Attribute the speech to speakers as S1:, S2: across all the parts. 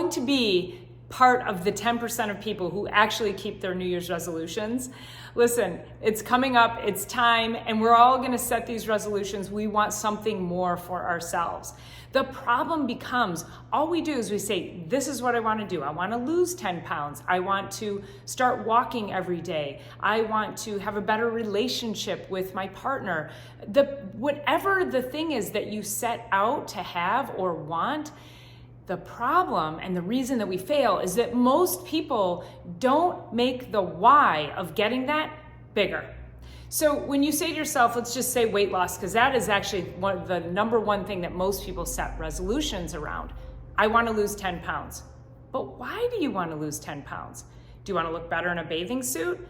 S1: going to be part of the 10% of people who actually keep their New Year's resolutions, listen, it's coming up, it's time, and we're all gonna set these resolutions. We want something more for ourselves. The problem becomes, all we do is we say, this is what I wanna do. I wanna lose 10 pounds. I want to start walking every day. I want to have a better relationship with my partner. Whatever the thing is that you set out to have or want, the problem and the reason that we fail is that most people don't make the why of getting that bigger. So when you say to yourself, let's just say weight loss, because that is actually the number one thing that most people set resolutions around. I want to lose 10 pounds. But why do you want to lose 10 pounds? Do you want to look better in a bathing suit?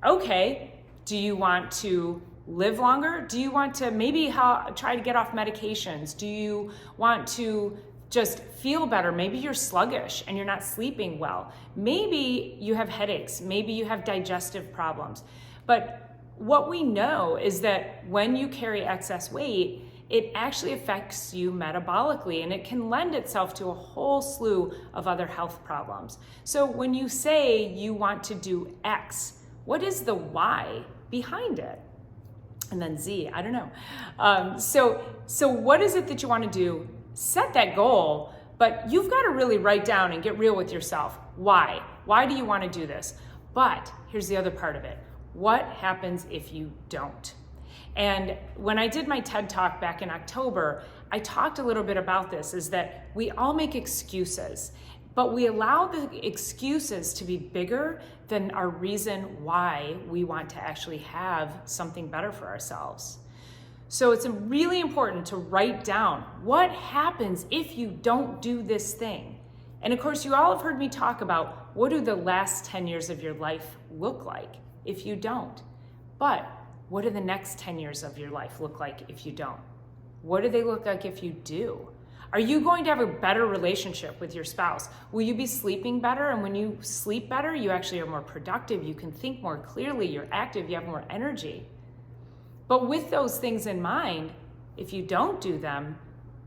S1: Okay. Do you want to live longer? Do you want to maybe try to get off medications? Do you want to just feel better? Maybe you're sluggish and you're not sleeping well. Maybe you have headaches. Maybe you have digestive problems. But what we know is that when you carry excess weight, it actually affects you metabolically, and it can lend itself to a whole slew of other health problems. So when you say you want to do X, what is the why behind it? And then Z, I don't know. So what is it that you want to do? Set that goal, but you've got to really write down and get real with yourself. Why? Why do you want to do this? But here's the other part of it. What happens if you don't? And when I did my TED Talk back in October, I talked a little bit about this, is that we all make excuses, but we allow the excuses to be bigger than our reason why we want to actually have something better for ourselves. So it's really important to write down what happens if you don't do this thing. And of course, you all have heard me talk about what do the last 10 years of your life look like if you don't. But what do the next 10 years of your life look like if you don't? What do they look like if you do? Are you going to have a better relationship with your spouse? Will you be sleeping better? And when you sleep better, you actually are more productive. You can think more clearly. You're active. You have more energy. But with those things in mind, if you don't do them,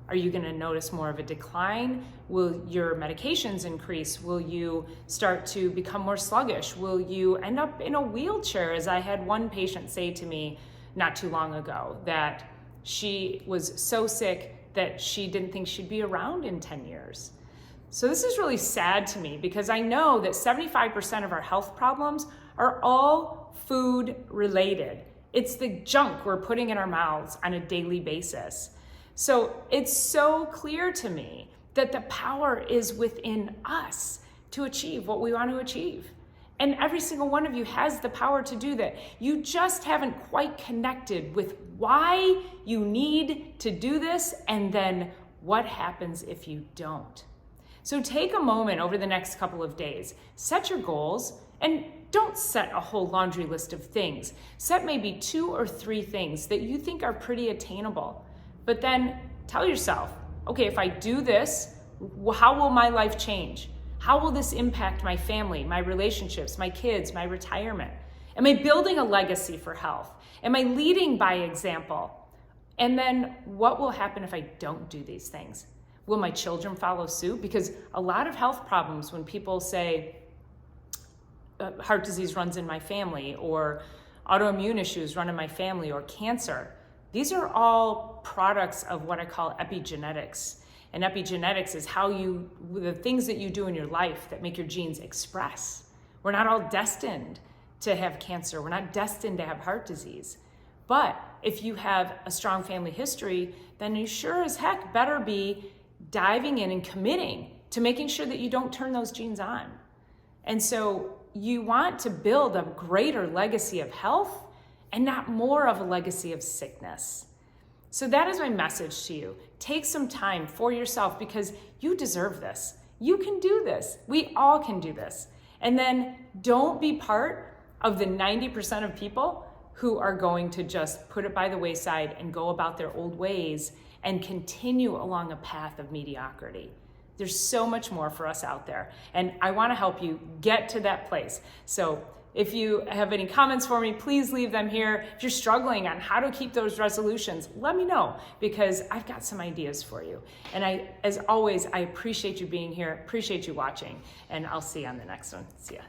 S1: are you going to notice more of a decline? Will your medications increase? Will you start to become more sluggish? Will you end up in a wheelchair? As I had one patient say to me not too long ago that she was so sick that she didn't think she'd be around in 10 years. So this is really sad to me because I know that 75% of our health problems are all food related. It's the junk we're putting in our mouths on a daily basis. So it's so clear to me that the power is within us to achieve what we want to achieve. And every single one of you has the power to do that. You just haven't quite connected with why you need to do this and then what happens if you don't. So take a moment over the next couple of days, set your goals, and don't set a whole laundry list of things. Set maybe 2 or 3 things that you think are pretty attainable. But then tell yourself, okay, if I do this, how will my life change? How will this impact my family, my relationships, my kids, my retirement? Am I building a legacy for health? Am I leading by example? And then what will happen if I don't do these things? Will my children follow suit? Because a lot of health problems, when people say, heart disease runs in my family, or autoimmune issues run in my family, or cancer, these are all products of what I call epigenetics. And epigenetics is the things that you do in your life that make your genes express. We're not all destined to have cancer. We're not destined to have heart disease. But if you have a strong family history, then you sure as heck better be diving in and committing to making sure that you don't turn those genes on. And so you want to build a greater legacy of health and not more of a legacy of sickness. So that is my message to you. Take some time for yourself because you deserve this. You can do this. We all can do this. And then don't be part of the 90% of people who are going to just put it by the wayside and go about their old ways and continue along a path of mediocrity. There's so much more for us out there. And I want to help you get to that place. So If you have any comments for me, please leave them here. If you're struggling on how to keep those resolutions, let me know, because I've got some ideas for you. And as always, I appreciate you being here, appreciate you watching, and I'll see you on the next one. See ya.